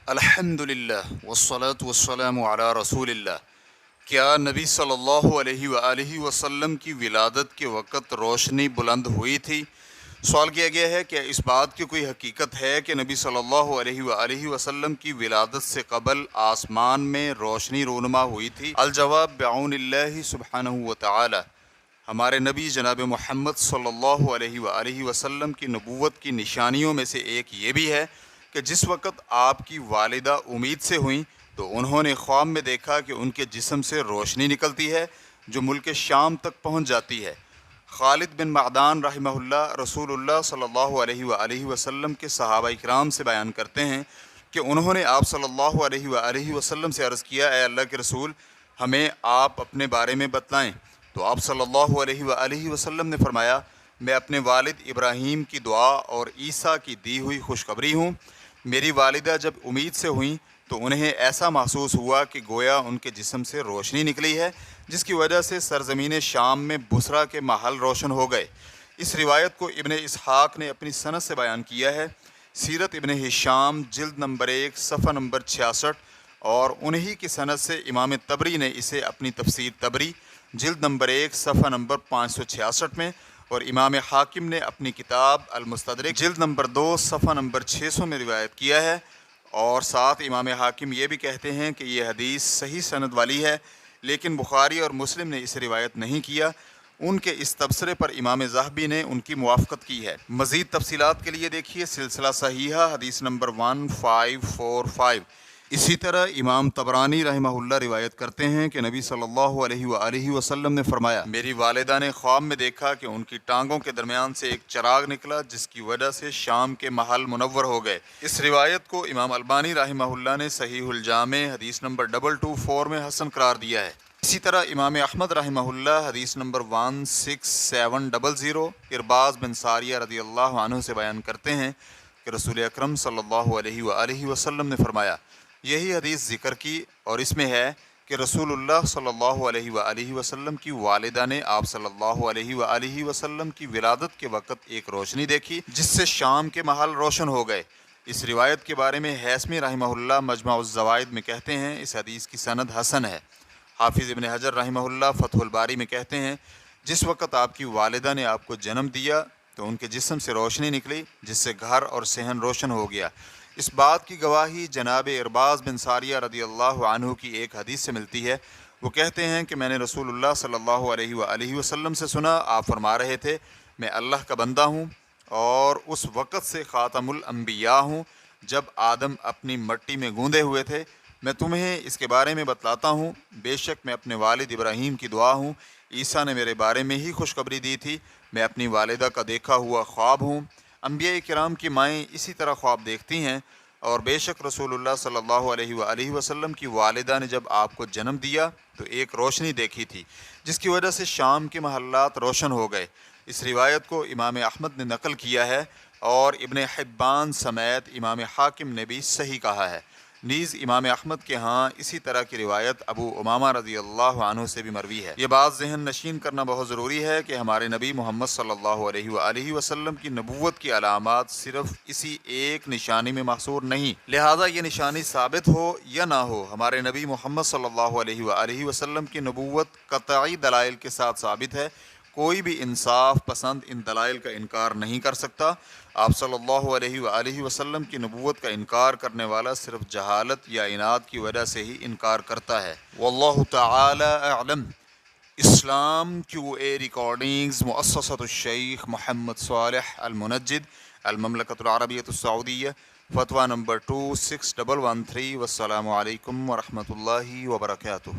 الحمدللہ والصلاة والسلام علی رسول اللہ۔ کیا نبی صلی اللہ علیہ وآلہ وسلم کی ولادت کے وقت روشنی بلند ہوئی تھی؟ سوال کیا گیا ہے کہ اس بات کی کوئی حقیقت ہے کہ نبی صلی اللہ علیہ وآلہ وسلم کی ولادت سے قبل آسمان میں روشنی رونما ہوئی تھی؟ الجواب بعون اللہ سبحانہ وتعالی۔ ہمارے نبی جناب محمد صلی اللہ علیہ وآلہ وسلم کی نبوت کی نشانیوں میں سے ایک یہ بھی ہے کہ جس وقت آپ کی والدہ امید سے ہوئیں تو انہوں نے خواب میں دیکھا کہ ان کے جسم سے روشنی نکلتی ہے جو ملک شام تک پہنچ جاتی ہے۔ خالد بن معدان رحمہ اللہ رسول اللہ صلی اللہ علیہ وآلہ وسلم کے صحابہ اکرام سے بیان کرتے ہیں کہ انہوں نے آپ صلی اللہ علیہ وآلہ وسلم سے عرض کیا، اے اللہ کے رسول، ہمیں آپ اپنے بارے میں بتلائیں۔ تو آپ صلی اللہ علیہ وآلہ وسلم نے فرمایا، میں اپنے والد ابراہیم کی دعا اور عیسیٰ کی دی ہوئی خوشخبری ہوں۔ میری والدہ جب امید سے ہوئیں تو انہیں ایسا محسوس ہوا کہ گویا ان کے جسم سے روشنی نکلی ہے، جس کی وجہ سے سرزمین شام میں بصرہ کے محل روشن ہو گئے۔ اس روایت کو ابن اسحاق نے اپنی سند سے بیان کیا ہے۔ سیرت ابن ہشام جلد نمبر 1 صفحہ نمبر 66 اور انہی کی سند سے امام طبری نے اسے اپنی تفسیر طبری جلد نمبر 1 صفحہ نمبر 566 میں، اور امام حاکم نے اپنی کتاب المستدرک جلد نمبر 2 صفحہ نمبر 600 میں روایت کیا ہے۔ اور ساتھ امام حاکم یہ بھی کہتے ہیں کہ یہ حدیث صحیح سند والی ہے، لیکن بخاری اور مسلم نے اسے روایت نہیں کیا۔ ان کے اس تبصرے پر امام ذہبی نے ان کی موافقت کی ہے۔ مزید تفصیلات کے لیے دیکھیے سلسلہ صحیحہ حدیث نمبر 1545۔ اسی طرح امام طبرانی رحمہ اللہ روایت کرتے ہیں کہ نبی صلی اللہ علیہ وآلہ وسلم نے فرمایا، میری والدہ نے خواب میں دیکھا کہ ان کی ٹانگوں کے درمیان سے ایک چراغ نکلا جس کی وجہ سے شام کے محل منور ہو گئے۔ اس روایت کو امام البانی رحمہ اللہ نے صحیح الجامع حدیث نمبر 224 میں حسن قرار دیا ہے۔ اسی طرح امام احمد رحمہ اللہ حدیث نمبر 16700 ارباز بن ساریہ رضی اللہ عنہ سے بیان کرتے ہیں کہ رسول اکرم صلی اللہ علیہ وآلہ وسلم نے فرمایا، یہی حدیث ذکر کی اور اس میں ہے کہ رسول اللہ صلی اللہ علیہ وآلہ وسلم کی والدہ نے آپ صلی اللہ علیہ وآلہ وسلم کی ولادت کے وقت ایک روشنی دیکھی جس سے شام کے محل روشن ہو گئے۔ اس روایت کے بارے میں حیثمی رحمہ اللہ مجمع الزوائد میں کہتے ہیں اس حدیث کی سند حسن ہے۔ حافظ ابن حجر رحمہ اللہ فتح الباری میں کہتے ہیں جس وقت آپ کی والدہ نے آپ کو جنم دیا تو ان کے جسم سے روشنی نکلی جس سے گھر اور صحن روشن ہو گیا۔ اس بات کی گواہی جناب ارباز بن ساریہ رضی اللہ عنہ کی ایک حدیث سے ملتی ہے۔ وہ کہتے ہیں کہ میں نے رسول اللہ صلی اللہ علیہ وآلہ وسلم سے سنا، آپ فرما رہے تھے، میں اللہ کا بندہ ہوں اور اس وقت سے خاتم الانبیاء ہوں جب آدم اپنی مٹی میں گوندے ہوئے تھے۔ میں تمہیں اس کے بارے میں بتلاتا ہوں، بے شک میں اپنے والد ابراہیم کی دعا ہوں، عیسیٰ نے میرے بارے میں ہی خوشخبری دی تھی، میں اپنی والدہ کا دیکھا ہوا خواب ہوں۔ انبیاء کرام کی مائیں اسی طرح خواب دیکھتی ہیں، اور بے شک رسول اللہ صلی اللہ علیہ وآلہ وسلم کی والدہ نے جب آپ کو جنم دیا تو ایک روشنی دیکھی تھی جس کی وجہ سے شام کے محلات روشن ہو گئے۔ اس روایت کو امام احمد نے نقل کیا ہے اور ابن حبان سمیت امام حاکم نے بھی صحیح کہا ہے۔ نیز امام احمد کے ہاں اسی طرح کی روایت ابو امامہ رضی اللہ عنہ سے بھی مروی ہے۔ یہ بات ذہن نشین کرنا بہت ضروری ہے کہ ہمارے نبی محمد صلی اللہ علیہ وآلہ وسلم کی نبوت کی علامات صرف اسی ایک نشانی میں محصور نہیں، لہذا یہ نشانی ثابت ہو یا نہ ہو، ہمارے نبی محمد صلی اللہ علیہ وآلہ وسلم کی نبوت قطعی دلائل کے ساتھ ثابت ہے۔ کوئی بھی انصاف پسند ان دلائل کا انکار نہیں کر سکتا۔ آپ صلی اللہ علیہ وآلہ وسلم کی نبوت کا انکار کرنے والا صرف جہالت یا عناد کی وجہ سے ہی انکار کرتا ہے۔ واللہ تعالی اعلم۔ اسلام QA ریکارڈنگز مؤسسۃ الشیخ محمد صالح المنجد، المملکۃ العربیۃ السعودیہ، فتویٰ نمبر 26113۔ والسلام علیکم ورحمۃ اللہ وبرکاتہ۔